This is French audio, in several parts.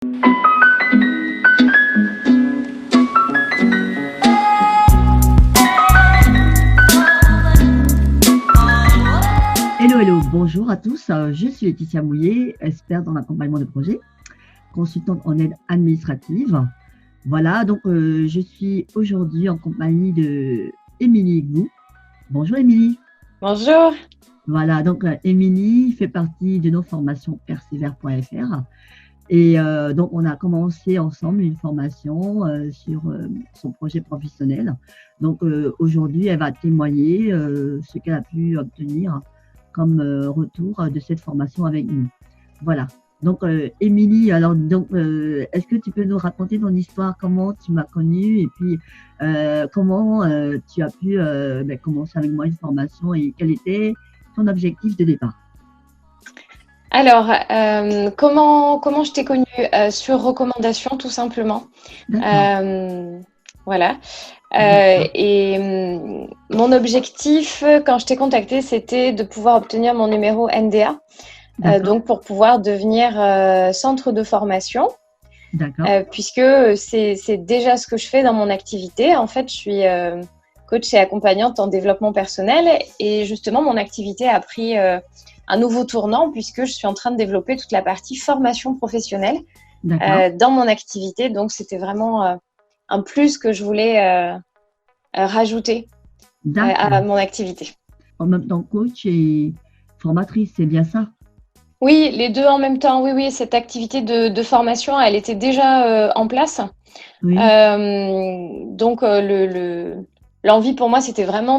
Hello, hello, bonjour à tous. Je suis Laetitia Mouillet, experte en accompagnement de projet, consultante en aide administrative. Voilà, donc je suis aujourd'hui en compagnie de Émilie Gou. Bonjour Émilie. Bonjour. Voilà, donc Émilie fait partie de nos formations persévère.fr. Et donc, on a commencé ensemble une formation sur son projet professionnel. Donc, aujourd'hui, elle va témoigner ce qu'elle a pu obtenir comme retour de cette formation avec nous. Voilà. Donc, Émilie, alors, donc, est-ce que tu peux nous raconter ton histoire, comment tu m'as connue et puis comment tu as pu commencer avec moi une formation et quel était ton objectif de départ? Alors, comment je t'ai connue? Sur recommandation, tout simplement. D'accord. Voilà. D'accord. Mon objectif, quand je t'ai contactée, c'était de pouvoir obtenir mon numéro NDA, D'accord. donc pour pouvoir devenir centre de formation, D'accord. puisque c'est déjà ce que je fais dans mon activité. En fait, je suis coach et accompagnante en développement personnel et justement, mon activité a pris un nouveau tournant puisque je suis en train de développer toute la partie formation professionnelle dans mon activité. Donc, c'était vraiment un plus que je voulais rajouter à mon activité. En même temps, coach et formatrice, c'est bien ça? Oui, les deux en même temps. Oui, oui, cette activité de formation, elle était déjà en place. Oui. Donc, l'envie pour moi, c'était vraiment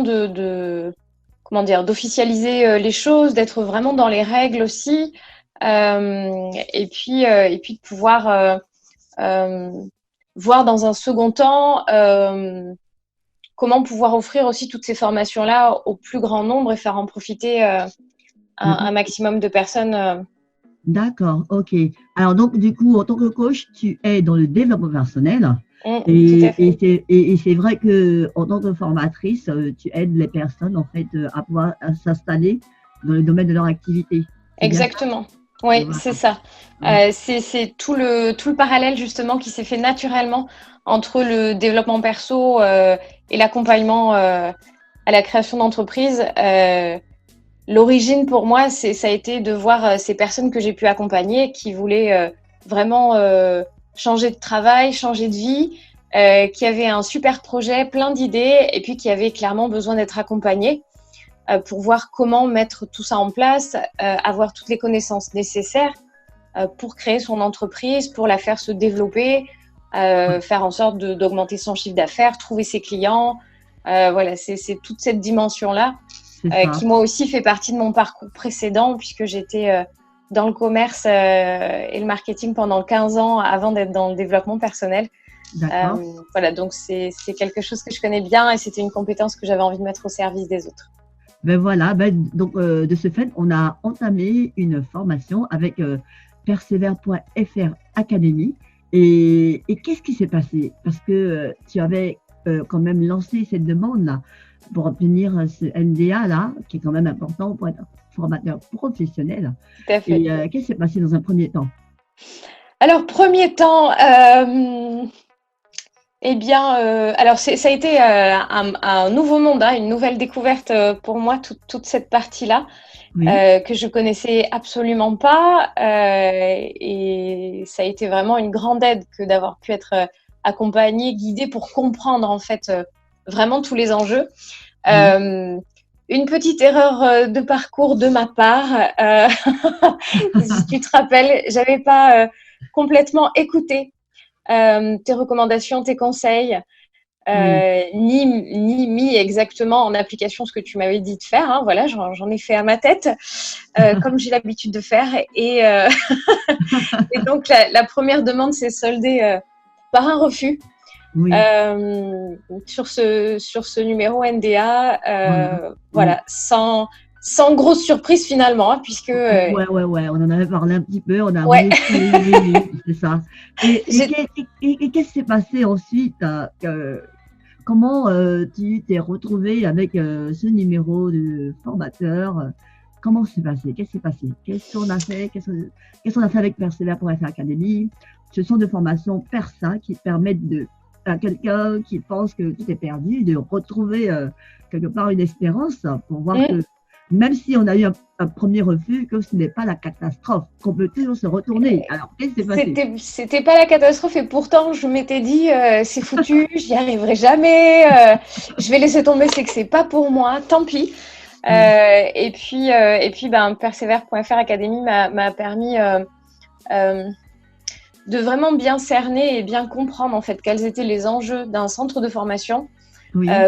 d'officialiser les choses, d'être vraiment dans les règles aussi, et puis de pouvoir voir dans un second temps comment pouvoir offrir aussi toutes ces formations-là au plus grand nombre et faire en profiter un maximum de personnes. D'accord, ok. Alors donc du coup, en tant que coach, tu es dans le développement personnel Tout à fait. et c'est vrai que en tant que formatrice, tu aides les personnes en fait à pouvoir s'installer dans le domaine de leur activité. Exactement. Oui, Voilà. c'est ça. C'est tout le parallèle justement qui s'est fait naturellement entre le développement perso et l'accompagnement à la création d'entreprise. L'origine pour moi, ça a été de voir ces personnes que j'ai pu accompagner qui voulaient vraiment changer de travail, changer de vie, qui avaient un super projet, plein d'idées et puis qui avaient clairement besoin d'être accompagnées pour voir comment mettre tout ça en place, avoir toutes les connaissances nécessaires pour créer son entreprise, pour la faire se développer, faire en sorte d'augmenter son chiffre d'affaires, trouver ses clients. Voilà, c'est toute cette dimension-là qui moi aussi fait partie de mon parcours précédent puisque j'étais dans le commerce et le marketing pendant 15 ans avant d'être dans le développement personnel. Voilà, donc c'est quelque chose que je connais bien et c'était une compétence que j'avais envie de mettre au service des autres. Ben voilà, donc de ce fait, on a entamé une formation avec persévère.fr Academy. Et qu'est-ce qui s'est passé? Parce que tu avais quand même lancé cette demande-là pour obtenir ce NDA-là, qui est quand même important pour être formateur professionnel. Tout à fait. Et qu'est-ce qui s'est passé dans un premier temps? Alors, premier temps, eh bien, alors ça a été un nouveau monde, une nouvelle découverte pour moi, toute cette partie-là que je connaissais absolument pas. Et ça a été vraiment une grande aide que d'avoir pu être accompagnée, guidée pour comprendre en fait vraiment tous les enjeux. Une petite erreur de parcours de ma part. Si tu te rappelles, j'avais pas complètement écouté tes recommandations, tes conseils, ni mis exactement en application ce que tu m'avais dit de faire. Voilà, j'en ai fait à ma tête, comme j'ai l'habitude de faire. Et donc, la première demande s'est soldée par un refus. Sur ce numéro NDA, voilà, sans grosse surprise finalement, puisque… Ouais, on en avait parlé un petit peu, on a c'est ça. Et qu'est-ce qui s'est passé ensuite? Comment tu t'es retrouvée avec ce numéro de formateur? Comment c'est passé? Qu'est-ce qui s'est passé? Qu'est-ce qu'on a fait? Qu'est-ce qu'on a fait avec Persévère.fr Academy ce sont des formations PERSA qui permettent à quelqu'un qui pense que tout est perdu, de retrouver quelque part une espérance pour voir que même si on a eu un premier refus, que ce n'est pas la catastrophe, qu'on peut toujours se retourner. Alors, qu'est-ce qui s'est passé? C'était pas la catastrophe et pourtant je m'étais dit c'est foutu, j'y arriverai jamais, je vais laisser tomber, c'est que c'est pas pour moi, tant pis. Et puis Persévère.fr Academy m'a permis de vraiment bien cerner et bien comprendre en fait quels étaient les enjeux d'un centre de formation,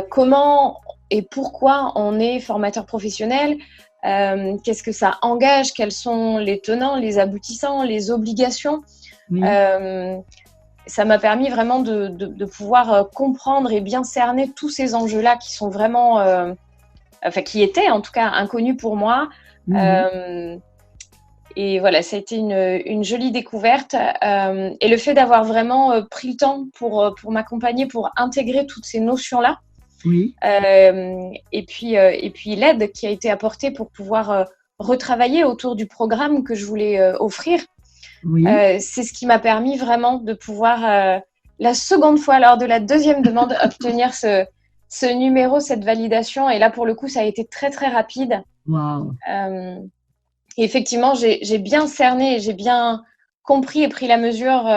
comment et pourquoi on est formateur professionnel, qu'est-ce que ça engage, quels sont les tenants, les aboutissants, les obligations. Ça m'a permis vraiment de pouvoir comprendre et bien cerner tous ces enjeux-là qui sont vraiment, qui étaient en tout cas inconnus pour moi. Et voilà, ça a été une jolie découverte. Et le fait d'avoir vraiment pris le temps pour m'accompagner, pour intégrer toutes ces notions-là. Et puis l'aide qui a été apportée pour pouvoir retravailler autour du programme que je voulais offrir. C'est ce qui m'a permis vraiment de pouvoir, la seconde fois, lors de la deuxième demande, obtenir ce numéro, cette validation. Et là, pour le coup, ça a été très, très rapide. Et effectivement, j'ai bien cerné, j'ai bien compris et pris la mesure,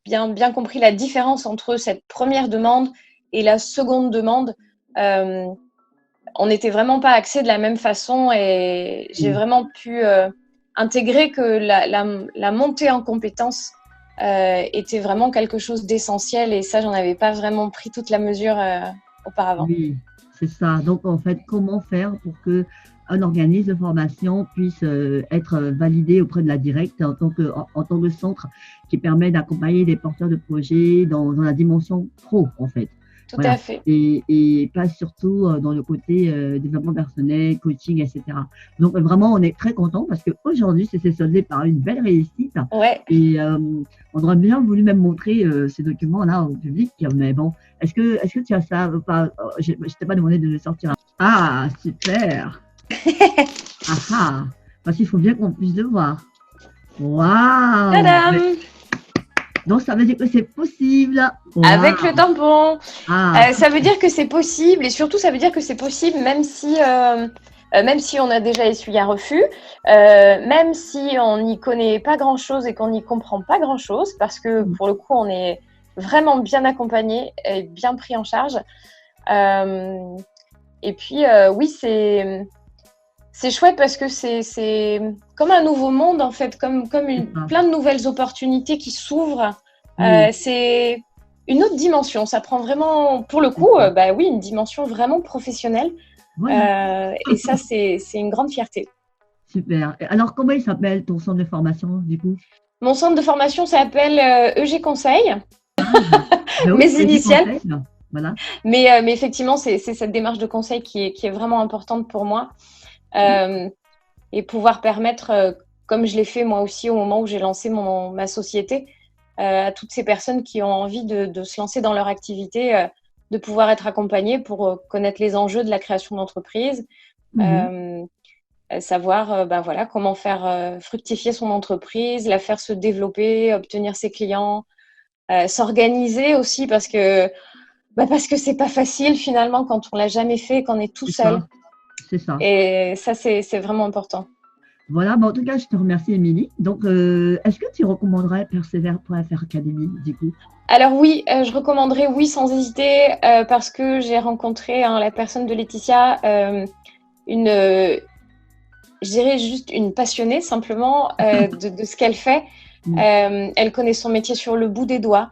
bien compris la différence entre cette première demande et la seconde demande. On n'était vraiment pas axés de la même façon et j'ai vraiment pu intégrer que la montée en compétences était vraiment quelque chose d'essentiel et ça, j'en avais pas vraiment pris toute la mesure auparavant. Oui, c'est ça. Donc, en fait, comment faire pour qu'un organisme de formation puisse être validé auprès de la directe en tant que centre qui permet d'accompagner des porteurs de projets dans la dimension pro, en fait. Tout à fait. Et pas surtout dans le côté développement personnel, coaching, etc. Donc, vraiment, on est très content parce qu'aujourd'hui, ça s'est soldé par une belle réussite. Et on aurait bien voulu même montrer ces documents-là au public. Mais bon, est-ce que tu as ça? Je t'ai pas demandé de le sortir. Ah, super. Parce qu'il faut bien qu'on puisse le voir. Waouh. Tadam. Donc, ça veut dire que c'est possible. Avec le tampon. Ça veut dire que c'est possible et surtout, ça veut dire que c'est possible même si on a déjà essuyé un refus, même si on n'y connaît pas grand-chose et qu'on n'y comprend pas grand-chose, parce que pour le coup, on est vraiment bien accompagné et bien pris en charge. Et puis, oui, c'est chouette parce que c'est comme un nouveau monde, en fait, comme plein de nouvelles opportunités qui s'ouvrent. C'est une autre dimension. Ça prend vraiment, pour le coup, une dimension vraiment professionnelle. Et ça, c'est une grande fierté. Super. Alors, comment il s'appelle ton centre de formation, du coup? Mon centre de formation s'appelle EG Conseil. Mes initiales. Voilà. Mais effectivement, c'est cette démarche de conseil qui est vraiment importante pour moi. Et pouvoir permettre, comme je l'ai fait moi aussi au moment où j'ai lancé ma société, à toutes ces personnes qui ont envie de se lancer dans leur activité, de pouvoir être accompagnées pour connaître les enjeux de la création d'entreprise, savoir comment faire fructifier son entreprise, la faire se développer, obtenir ses clients, s'organiser aussi parce que c'est pas facile finalement quand on l'a jamais fait, qu'on est tout seul. C'est ça. Et ça, c'est vraiment important. Voilà, en tout cas, je te remercie, Émilie. Donc, est-ce que tu recommanderais Persévère.fr Academy, du coup? Alors oui, je recommanderais, oui, sans hésiter, parce que j'ai rencontré la personne de Laetitia, je dirais juste une passionnée, simplement, de ce qu'elle fait. Elle connaît son métier sur le bout des doigts,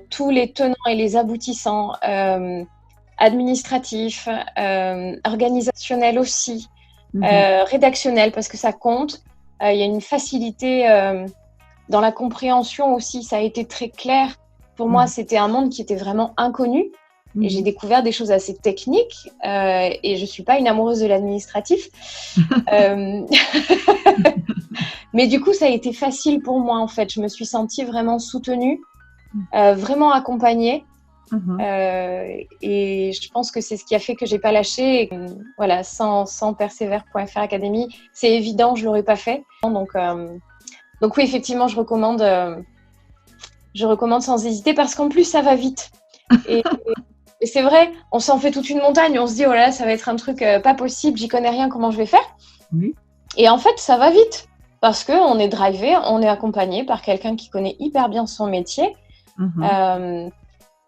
tous les tenants et les aboutissants, administratifs, organisationnels aussi, rédactionnels parce que ça compte. Il y a une facilité dans la compréhension aussi. Ça a été très clair. Pour moi, c'était un monde qui était vraiment inconnu. Et j'ai découvert des choses assez techniques. Et je ne suis pas une amoureuse de l'administratif. Mais du coup, ça a été facile pour moi, en fait. Je me suis sentie vraiment soutenue, vraiment accompagnée. Et je pense que c'est ce qui a fait que j'ai pas lâché. Et, voilà, sans Persévère.fr Academy, c'est évident, je l'aurais pas fait. Donc Donc oui, effectivement, je recommande sans hésiter parce qu'en plus, ça va vite. Et, et c'est vrai, on s'en fait toute une montagne. On se dit, oh là, ça va être un truc pas possible, j'y connais rien, comment je vais faire? Oui. Et en fait, ça va vite parce qu'on est drivé, on est accompagné par quelqu'un qui connaît hyper bien son métier,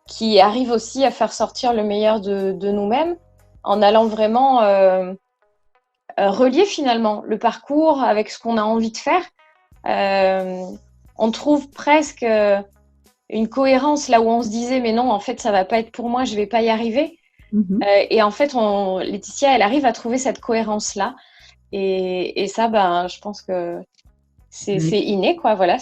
qui arrive aussi à faire sortir le meilleur de nous-mêmes en allant vraiment relier finalement le parcours avec ce qu'on a envie de faire. On trouve presque une cohérence là où on se disait mais non, en fait, ça va pas être pour moi, je vais pas y arriver. Et en fait, Laetitia, elle arrive à trouver cette cohérence-là. Et ça, ben, je pense que c'est inné, quoi. Voilà,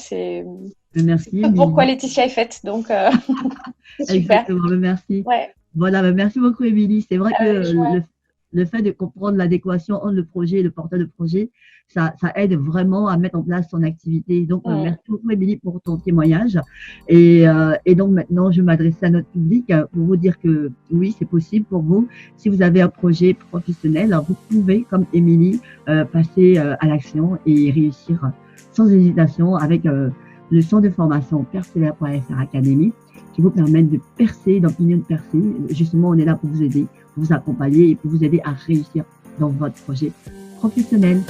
Merci. Pourquoi Laetitia est faite. Donc, c'est super. Exactement, merci. Ouais. Voilà, merci beaucoup, Émilie. C'est vrai que le fait de comprendre l'adéquation entre le projet et le porteur de projet, ça aide vraiment à mettre en place son activité. Donc, merci beaucoup, Émilie, pour ton témoignage. Et donc, maintenant, je vais m'adresser à notre public pour vous dire que oui, c'est possible pour vous. Si vous avez un projet professionnel, vous pouvez, comme Émilie, passer à l'action et réussir sans hésitation avec le centre de formation Persévère.fr Académie qui vous permettent de percer, d'opinion de percer. Justement, on est là pour vous aider, pour vous accompagner et pour vous aider à réussir dans votre projet professionnel.